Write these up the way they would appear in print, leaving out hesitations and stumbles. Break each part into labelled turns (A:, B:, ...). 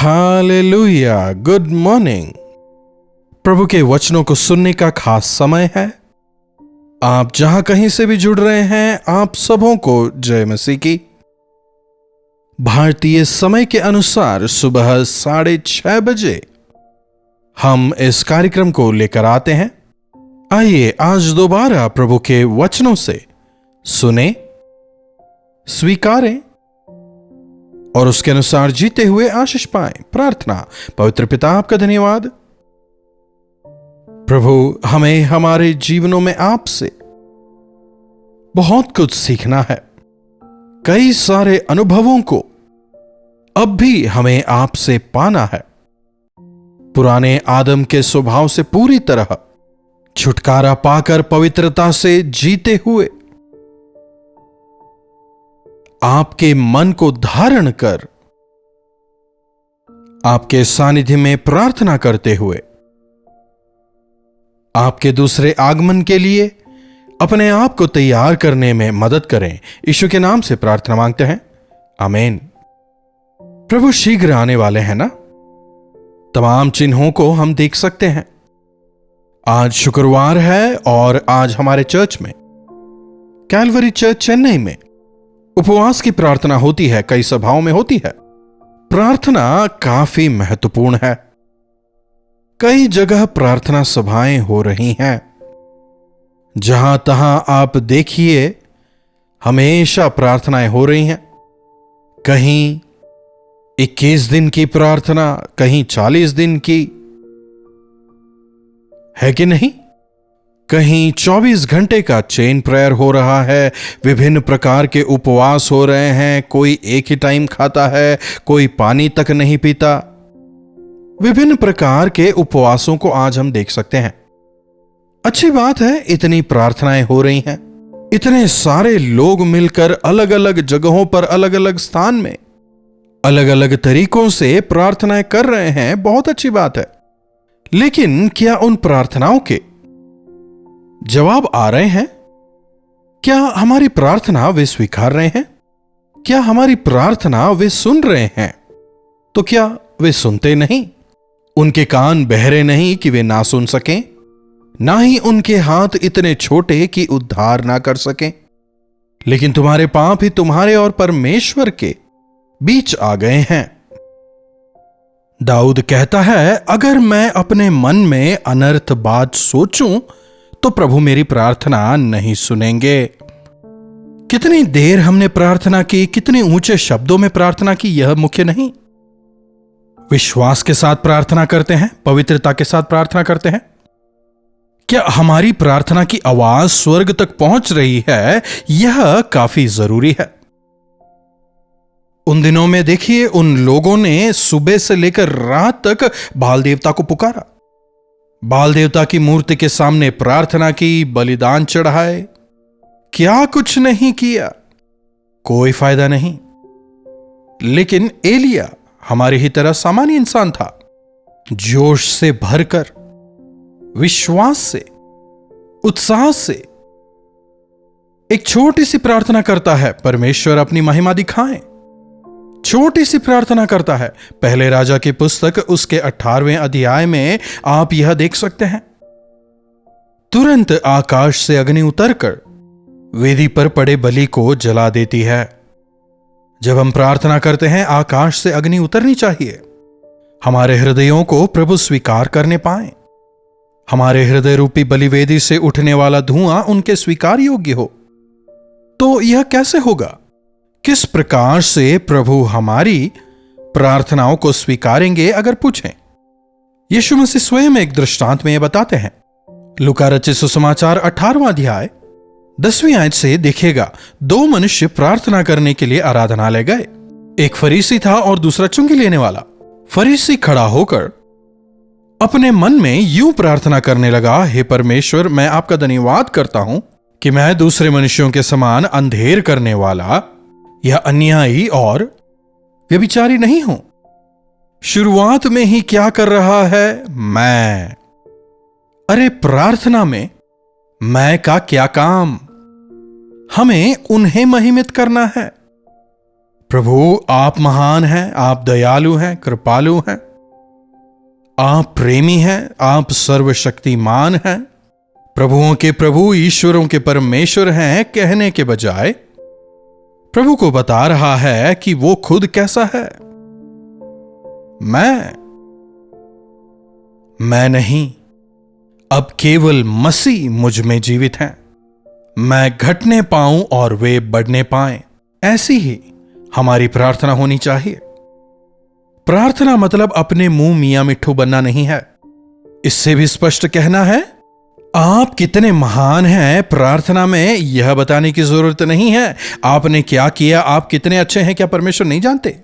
A: Hallelujah, good morning. प्रभु के वचनों को सुनने का खास समय है। आप जहां कहीं से भी जुड़ रहे हैं, आप सबों को जय मसीह की। भारतीय समय के अनुसार सुबह 6:30 बजे हम इस कार्यक्रम को लेकर आते हैं। आइए आज दोबारा प्रभु के वचनों से सुने, स्वीकारें और उसके अनुसार जीते हुए आशीष पाएं। प्रार्थना। पवित्र पिता, आपका धन्यवाद। प्रभु, हमें हमारे जीवनों में आपसे बहुत कुछ सीखना है। कई सारे अनुभवों को अब भी हमें आपसे पाना है। पुराने आदम के स्वभाव से पूरी तरह छुटकारा पाकर पवित्रता से जीते हुए आपके मन को धारण कर आपके सानिध्य में प्रार्थना करते हुए आपके दूसरे आगमन के लिए अपने आप को तैयार करने में मदद करें। यीशु के नाम से प्रार्थना मांगते हैं, आमीन। प्रभु शीघ्र आने वाले हैं ना। तमाम चिन्हों को हम देख सकते हैं। आज शुक्रवार है और आज हमारे चर्च में, कैलवरी चर्च चेन्नई में, उपवास की प्रार्थना होती है। कई सभाओं में होती है। प्रार्थना काफी महत्वपूर्ण है। कई जगह प्रार्थना सभाएं हो रही हैं। जहां तहां आप देखिए, हमेशा प्रार्थनाएं हो रही हैं। कहीं 21 दिन की प्रार्थना, कहीं 40 दिन की, है कि नहीं? कहीं 24 घंटे का चेन प्रेयर हो रहा है। विभिन्न प्रकार के उपवास हो रहे हैं। कोई एक ही टाइम खाता है, कोई पानी तक नहीं पीता। विभिन्न प्रकार के उपवासों को आज हम देख सकते हैं। अच्छी बात है, इतनी प्रार्थनाएं हो रही हैं। इतने सारे लोग मिलकर अलग अलग जगहों पर, अलग अलग स्थान में, अलग अलग तरीकों से प्रार्थनाएं कर रहे हैं। बहुत अच्छी बात है। लेकिन क्या उन प्रार्थनाओं के जवाब आ रहे हैं? क्या हमारी प्रार्थना वे स्वीकार रहे हैं? क्या हमारी प्रार्थना वे सुन रहे हैं? तो क्या वे सुनते नहीं? उनके कान बहरे नहीं कि वे ना सुन सकें, ना ही उनके हाथ इतने छोटे कि उद्धार ना कर सकें। लेकिन तुम्हारे पाप ही तुम्हारे और परमेश्वर के बीच आ गए हैं। दाऊद कहता है, अगर मैं अपने मन में अनर्थ बात सोचूं तो प्रभु मेरी प्रार्थना नहीं सुनेंगे। कितनी देर हमने प्रार्थना की, कितने ऊंचे शब्दों में प्रार्थना की, यह मुख्य नहीं। विश्वास के साथ प्रार्थना करते हैं, पवित्रता के साथ प्रार्थना करते हैं। क्या हमारी प्रार्थना की आवाज स्वर्ग तक पहुंच रही है? यह काफी जरूरी है। उन दिनों में देखिए, उन लोगों ने सुबह से लेकर रात तक बाल देवता को पुकारा, बाल देवता की मूर्ति के सामने प्रार्थना की, बलिदान चढ़ाए। क्या कुछ नहीं किया, कोई फायदा नहीं। लेकिन एलिया हमारी ही तरह सामान्य इंसान था। जोश से भरकर, विश्वास से, उत्साह से एक छोटी सी प्रार्थना करता है, परमेश्वर अपनी महिमा दिखाएं। छोटी सी प्रार्थना करता है। पहले राजा की पुस्तक उसके 18वें अध्याय में आप यह देख सकते हैं। तुरंत आकाश से अग्नि उतरकर वेदी पर पड़े बलि को जला देती है। जब हम प्रार्थना करते हैं, आकाश से अग्नि उतरनी चाहिए। हमारे हृदयों को प्रभु स्वीकार करने पाए। हमारे हृदय रूपी बलिवेदी से उठने वाला धुआं उनके स्वीकार योग्य हो। तो यह कैसे होगा? किस प्रकार से प्रभु हमारी प्रार्थनाओं को स्वीकारेंगे? अगर पूछें, यीशु मसीह स्वयं एक दृष्टांत में यह बताते हैं। लूका रचित सुसमाचार 18वां अध्याय 10वीं आयत से देखिएगा। 2 मनुष्य प्रार्थना करने के लिए आराधनालय गए। एक फरीसी था और दूसरा चुंगी लेने वाला। फरीसी खड़ा होकर अपने मन में यूं प्रार्थना करने लगा, हे परमेश्वर, मैं आपका धन्यवाद करता हूं कि मैं दूसरे मनुष्यों के समान अंधेर करने वाला या अन्यायी और व्यभिचारी नहीं हूं। शुरुआत में ही क्या कर रहा है? मैं। अरे प्रार्थना में मैं का क्या काम? हमें उन्हें महिमित करना है। प्रभु आप महान हैं, आप दयालु हैं, कृपालु हैं, आप प्रेमी हैं, आप सर्वशक्तिमान हैं, प्रभुओं के प्रभु, ईश्वरों के परमेश्वर हैं कहने के बजाय प्रभु को बता रहा है कि वो खुद कैसा है। मैं नहीं, अब केवल मसीह मुझ में जीवित हैं। मैं घटने पाऊं और वे बढ़ने पाएं। ऐसी ही हमारी प्रार्थना होनी चाहिए। प्रार्थना मतलब अपने मुंह मियां मिट्ठू बनना नहीं है। इससे भी स्पष्ट कहना है, आप कितने महान हैं प्रार्थना में यह बताने की जरूरत नहीं है। आपने क्या किया, आप कितने अच्छे हैं, क्या परमेश्वर नहीं जानते?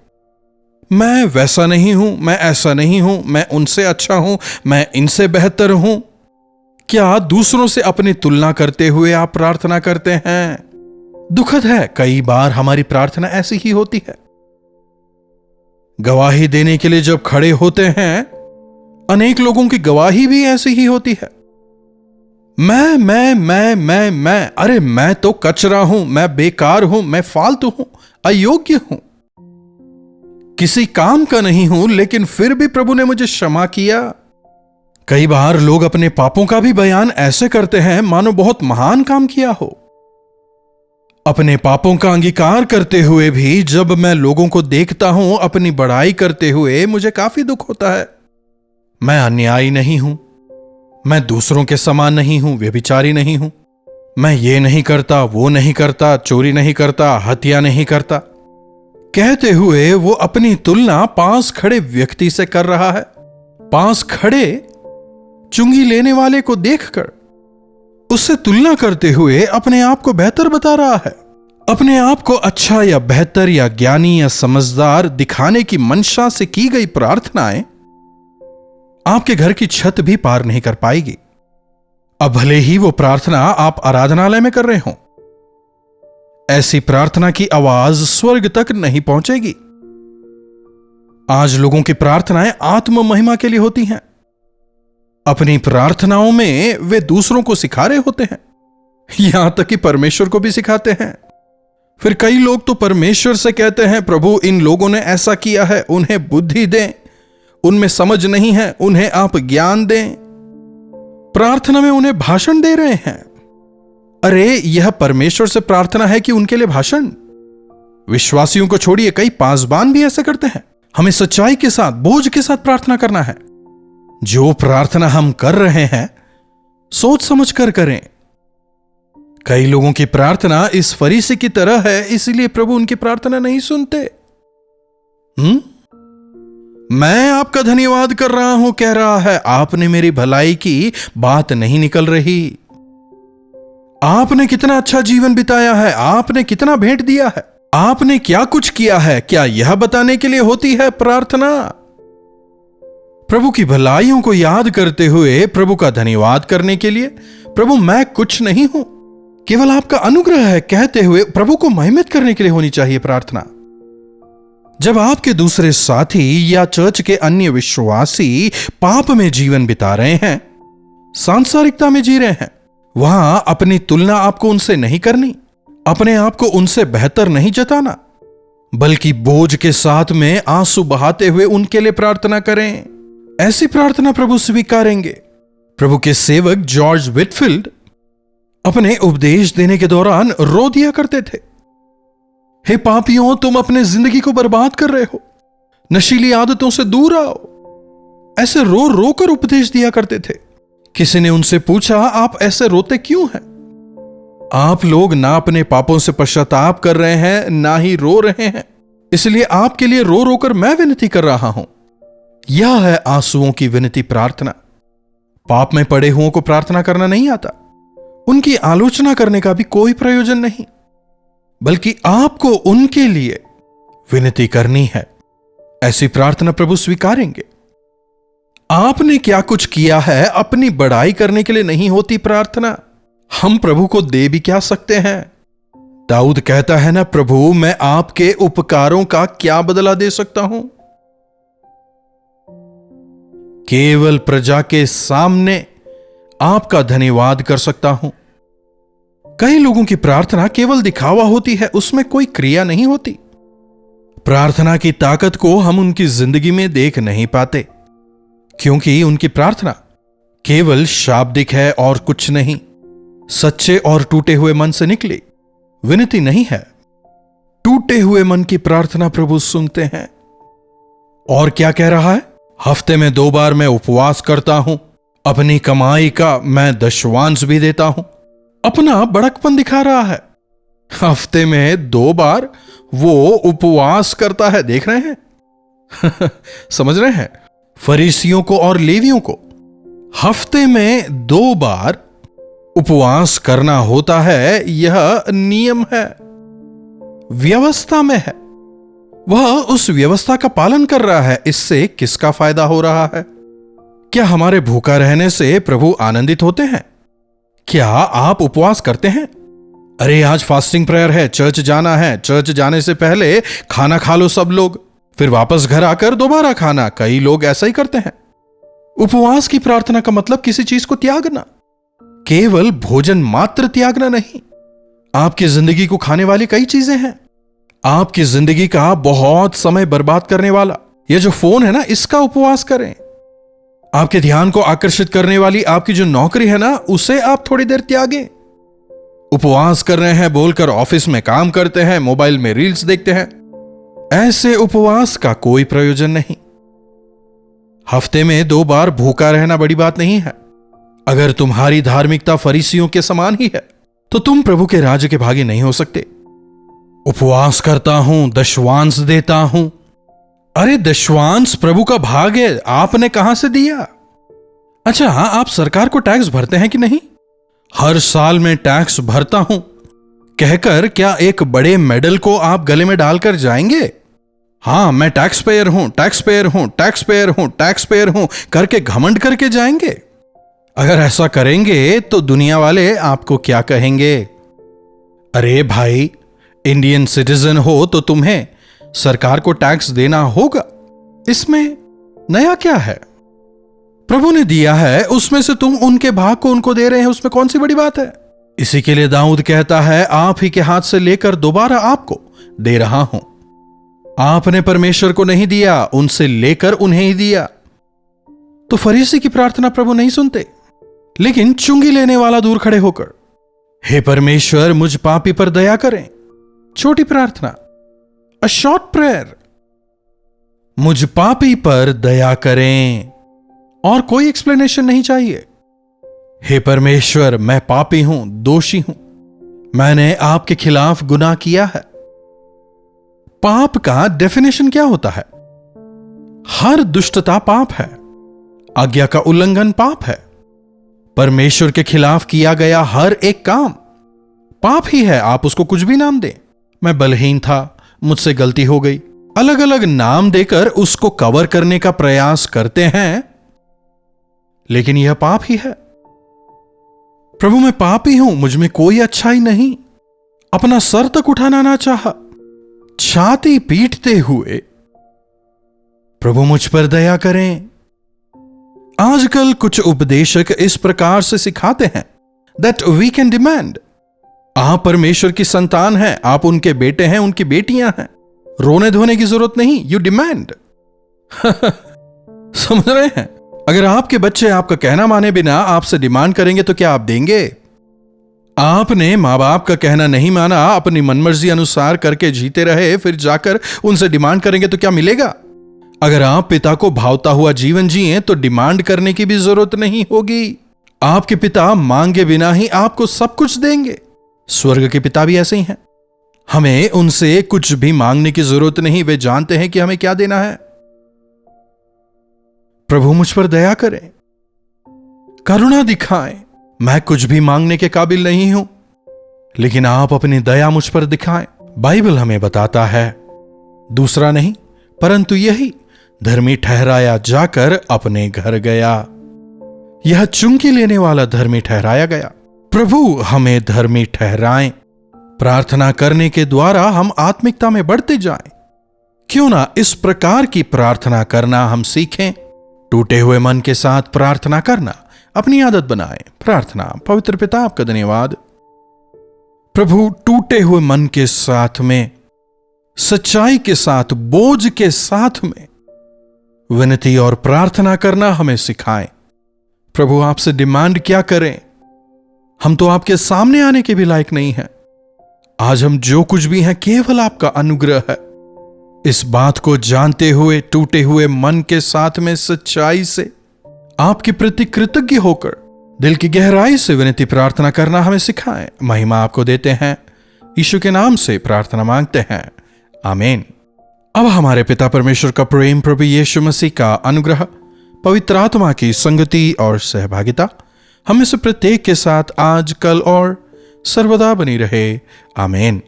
A: मैं वैसा नहीं हूं, मैं ऐसा नहीं हूं, मैं उनसे अच्छा हूं, मैं इनसे बेहतर हूं। क्या दूसरों से अपनी तुलना करते हुए आप प्रार्थना करते हैं? दुखद है, कई बार हमारी प्रार्थना ऐसी ही होती है। गवाही देने के लिए जब खड़े होते हैं, अनेक लोगों की गवाही भी ऐसी ही होती है। मैं, अरे मैं तो कचरा हूं, मैं बेकार हूं, मैं फालतू हूं, अयोग्य हूं, किसी काम का नहीं हूं, लेकिन फिर भी प्रभु ने मुझे क्षमा किया। कई बार लोग अपने पापों का भी बयान ऐसे करते हैं मानो बहुत महान काम किया हो। अपने पापों का अंगीकार करते हुए भी जब मैं लोगों को देखता हूं अपनी बड़ाई करते हुए, मुझे काफी दुख होता है। मैं अन्यायी नहीं हूं, मैं दूसरों के समान नहीं हूं, व्यभिचारी नहीं हूं, मैं ये नहीं करता, वो नहीं करता, चोरी नहीं करता, हत्या नहीं करता, कहते हुए वो अपनी तुलना पास खड़े व्यक्ति से कर रहा है। पास खड़े चुंगी लेने वाले को देखकर उससे तुलना करते हुए अपने आप को बेहतर बता रहा है। अपने आप को अच्छा या बेहतर या ज्ञानी या समझदार दिखाने की मंशा से की गई प्रार्थनाएं आपके घर की छत भी पार नहीं कर पाएगी। अब भले ही वो प्रार्थना आप आराधनालय में कर रहे हो, ऐसी प्रार्थना की आवाज स्वर्ग तक नहीं पहुंचेगी। आज लोगों की प्रार्थनाएं आत्म महिमा के लिए होती हैं। अपनी प्रार्थनाओं में वे दूसरों को सिखा रहे होते हैं, यहां तक कि परमेश्वर को भी सिखाते हैं। फिर कई लोग तो परमेश्वर से कहते हैं, प्रभु इन लोगों ने ऐसा किया है, उन्हें बुद्धि दें, उनमें समझ नहीं है, उन्हें आप ज्ञान दें। प्रार्थना में उन्हें भाषण दे रहे हैं। अरे यह परमेश्वर से प्रार्थना है कि उनके लिए भाषण? विश्वासियों को छोड़िए, कई पासबान भी ऐसे करते हैं। हमें सच्चाई के साथ, बोझ के साथ प्रार्थना करना है। जो प्रार्थना हम कर रहे हैं सोच समझ कर करें। कई लोगों की प्रार्थना इस फरीसी की तरह है, इसलिए प्रभु उनकी प्रार्थना नहीं सुनते। मैं आपका धन्यवाद कर रहा हूं कह रहा है, आपने मेरी भलाई की बात नहीं निकल रही। आपने कितना अच्छा जीवन बिताया है, आपने कितना भेंट दिया है, आपने क्या कुछ किया है, क्या यह बताने के लिए होती है प्रार्थना? प्रभु की भलाइयों को याद करते हुए प्रभु का धन्यवाद करने के लिए, प्रभु मैं कुछ नहीं हूं, केवल आपका अनुग्रह है कहते हुए प्रभु को महिमित करने के लिए होनी चाहिए प्रार्थना। जब आपके दूसरे साथी या चर्च के अन्य विश्वासी पाप में जीवन बिता रहे हैं, सांसारिकता में जी रहे हैं, वहां अपनी तुलना आपको उनसे नहीं करनी, अपने आप को उनसे बेहतर नहीं जताना, बल्कि बोझ के साथ में आंसू बहाते हुए उनके लिए प्रार्थना करें। ऐसी प्रार्थना प्रभु स्वीकारेंगे। प्रभु के सेवक जॉर्ज विटफील्ड अपने उपदेश देने के दौरान रो दिया करते थे, हे पापियों तुम अपने जिंदगी को बर्बाद कर रहे हो, नशीली आदतों से दूर आओ। ऐसे रो रो कर उपदेश दिया करते थे। किसी ने उनसे पूछा, आप ऐसे रोते क्यों हैं? आप लोग ना अपने पापों से पश्चाताप कर रहे हैं, ना ही रो रहे हैं, इसलिए आपके लिए रो रो कर मैं विनती कर रहा हूं। यह है आंसुओं की विनती प्रार्थना। पाप में पड़े हुओं को प्रार्थना करना नहीं आता, उनकी आलोचना करने का भी कोई प्रयोजन नहीं, बल्कि आपको उनके लिए विनती करनी है। ऐसी प्रार्थना प्रभु स्वीकारेंगे। आपने क्या कुछ किया है अपनी बड़ाई करने के लिए नहीं होती प्रार्थना। हम प्रभु को दे भी क्या सकते हैं? दाऊद कहता है ना, प्रभु मैं आपके उपकारों का क्या बदला दे सकता हूं? केवल प्रजा के सामने आपका धन्यवाद कर सकता हूं। कई लोगों की प्रार्थना केवल दिखावा होती है, उसमें कोई क्रिया नहीं होती। प्रार्थना की ताकत को हम उनकी जिंदगी में देख नहीं पाते, क्योंकि उनकी प्रार्थना केवल शाब्दिक है और कुछ नहीं, सच्चे और टूटे हुए मन से निकली विनती नहीं है। टूटे हुए मन की प्रार्थना प्रभु सुनते हैं। और क्या कह रहा है? हफ्ते में 2 बार मैं उपवास करता हूं, अपनी कमाई का मैं दशवांश भी देता हूं। अपना बड़कपन दिखा रहा है। हफ्ते में 2 बार वो उपवास करता है, देख रहे हैं? समझ रहे हैं? फरीसियों को और लेवियों को हफ्ते में 2 बार उपवास करना होता है, यह नियम है, व्यवस्था में है। वह उस व्यवस्था का पालन कर रहा है। इससे किसका फायदा हो रहा है? क्या हमारे भूखा रहने से प्रभु आनंदित होते हैं? क्या आप उपवास करते हैं? अरे आज फास्टिंग प्रेयर है, चर्च जाना है, चर्च जाने से पहले खाना खा लो सब लोग, फिर वापस घर आकर दोबारा खाना। कई लोग ऐसा ही करते हैं। उपवास की प्रार्थना का मतलब किसी चीज को त्यागना, केवल भोजन मात्र त्यागना नहीं। आपकी जिंदगी को खाने वाली कई चीजें हैं। आपकी जिंदगी का बहुत समय बर्बाद करने वाला यह जो फोन है ना, इसका उपवास करें। आपके ध्यान को आकर्षित करने वाली आपकी जो नौकरी है ना, उसे आप थोड़ी देर त्यागें। उपवास कर रहे हैं बोलकर ऑफिस में काम करते हैं, मोबाइल में रील्स देखते हैं, ऐसे उपवास का कोई प्रयोजन नहीं। हफ्ते में 2 बार भूखा रहना बड़ी बात नहीं है। अगर तुम्हारी धार्मिकता फरीसियों के समान ही है तो तुम प्रभु के राज्य के भागी नहीं हो सकते। उपवास करता हूं, दशवांश देता हूं। अरे दशवांश प्रभु का भाग है, आपने कहां से दिया? अच्छा, आप सरकार को टैक्स भरते हैं कि नहीं? हर साल मैं टैक्स भरता हूं कहकर क्या एक बड़े मेडल को आप गले में डालकर जाएंगे? हां, मैं टैक्स पेयर हूं, टैक्स पेयर हूं, टैक्स पेयर हूं, टैक्स पेयर हूं करके घमंड करके जाएंगे? अगर ऐसा करेंगे तो दुनिया वाले आपको क्या कहेंगे? अरे भाई, इंडियन सिटीजन हो तो तुम्हें सरकार को टैक्स देना होगा। इसमें नया क्या है? प्रभु ने दिया है, उसमें से तुम उनके भाग को उनको दे रहे हैं, उसमें कौन सी बड़ी बात है? इसी के लिए दाऊद कहता है, आप ही के हाथ से लेकर दोबारा आपको दे रहा हूं। आपने परमेश्वर को नहीं दिया, उनसे लेकर उन्हें ही दिया। तो फरीसी की प्रार्थना प्रभु नहीं सुनते, लेकिन चुंगी लेने वाला दूर खड़े होकर, हे परमेश्वर मुझ पापी पर दया करें। छोटी प्रार्थना, अ शॉर्ट प्रेयर, मुझ पापी पर दया करें, और कोई एक्सप्लेनेशन नहीं चाहिए। हे परमेश्वर, मैं पापी हूं, दोषी हूं, मैंने आपके खिलाफ गुनाह किया है। पाप का डेफिनेशन क्या होता है? हर दुष्टता पाप है, आज्ञा का उल्लंघन पाप है, परमेश्वर के खिलाफ किया गया हर एक काम पाप ही है। आप उसको कुछ भी नाम दें। मैं बलहीन था, मुझसे गलती हो गई, अलग अलग नाम देकर उसको कवर करने का प्रयास करते हैं, लेकिन यह पाप ही है। प्रभु मैं पापी हूं, मुझ में कोई अच्छाई नहीं। अपना सर तक उठाना ना चाहा, छाती पीटते हुए प्रभु मुझ पर दया करें। आजकल कुछ उपदेशक इस प्रकार से सिखाते हैं दैट वी कैन डिमांड। आप परमेश्वर की संतान हैं, आप उनके बेटे हैं, उनकी बेटियां हैं, रोने धोने की जरूरत नहीं, यू डिमांड। समझ रहे हैं? अगर आपके बच्चे आपका कहना माने बिना आपसे डिमांड करेंगे तो क्या आप देंगे? आपने मां बाप का कहना नहीं माना, अपनी मनमर्जी अनुसार करके जीते रहे, फिर जाकर उनसे डिमांड करेंगे तो क्या मिलेगा? अगर आप पिता को भावता हुआ जीवन जिए तो डिमांड करने की भी जरूरत नहीं होगी। आपके पिता मांगे बिना ही आपको सब कुछ देंगे। स्वर्ग के पिता भी ऐसे ही हैं। हमें उनसे कुछ भी मांगने की जरूरत नहीं, वे जानते हैं कि हमें क्या देना है। प्रभु मुझ पर दया करें, करुणा दिखाएं। मैं कुछ भी मांगने के काबिल नहीं हूं, लेकिन आप अपनी दया मुझ पर दिखाएं। बाइबल हमें बताता है, दूसरा नहीं परंतु यही, धर्मी ठहराया जाकर अपने घर गया। यह चुंगी लेने वाला धर्मी ठहराया गया। प्रभु हमें धर्मी ठहराएं। प्रार्थना करने के द्वारा हम आत्मिकता में बढ़ते जाएं। क्यों ना इस प्रकार की प्रार्थना करना हम सीखें। टूटे हुए मन के साथ प्रार्थना करना अपनी आदत बनाएं। प्रार्थना। पवित्र पिता, आपका धन्यवाद प्रभु, टूटे हुए मन के साथ में सच्चाई के साथ, बोझ के साथ में विनती और प्रार्थना करना हमें सिखाएं। प्रभु, आपसे डिमांड क्या करें? हम तो आपके सामने आने के भी लायक नहीं हैं। आज हम जो कुछ भी हैं केवल आपका अनुग्रह है। इस बात को जानते हुए टूटे हुए मन के साथ में सच्चाई से आपके प्रति कृतज्ञ होकर दिल की गहराई से विनती प्रार्थना करना हमें सिखाएं। महिमा आपको देते हैं, यीशु के नाम से प्रार्थना मांगते हैं, आमीन। अब हमारे पिता परमेश्वर का प्रेम, प्रभु यीशु मसीह का अनुग्रह, पवित्र आत्मा की संगति और सहभागिता हम से प्रत्येक के साथ आज, कल और सर्वदा बनी रहे, आमीन।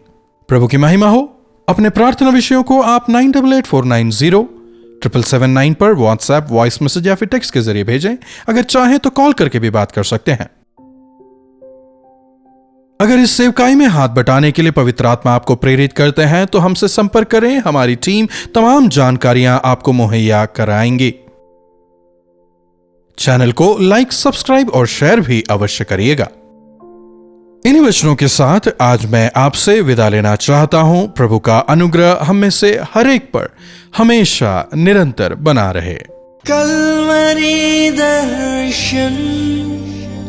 A: प्रभु की महिमा हो। अपने प्रार्थना विषयों को आप 9884907779 पर व्हाट्सएप वॉइस मैसेज या फिर टेक्स्ट के जरिए भेजें। अगर चाहें तो कॉल करके भी बात कर सकते हैं। अगर इस सेवकाई में हाथ बटाने के लिए पवित्र आत्मा आपको प्रेरित करते हैं तो हमसे संपर्क करें। हमारी टीम तमाम जानकारियां आपको मुहैया कराएंगी। चैनल को लाइक, सब्सक्राइब और शेयर भी अवश्य करिएगा। इन्हीं वचनों के साथ आज मैं आपसे विदा लेना चाहता हूं। प्रभु का अनुग्रह हम में से हर एक पर हमेशा निरंतर बना रहे।
B: कलवरी दर्शन,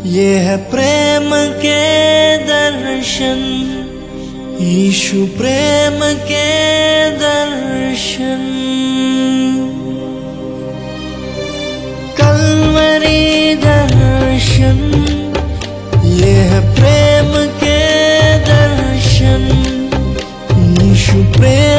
B: ये है प्रेम के दर्शन, यीशु प्रेम के दर्शन। कलवरी दर्शन, ये है प्रेम के दर्शन, यीशु प्रेम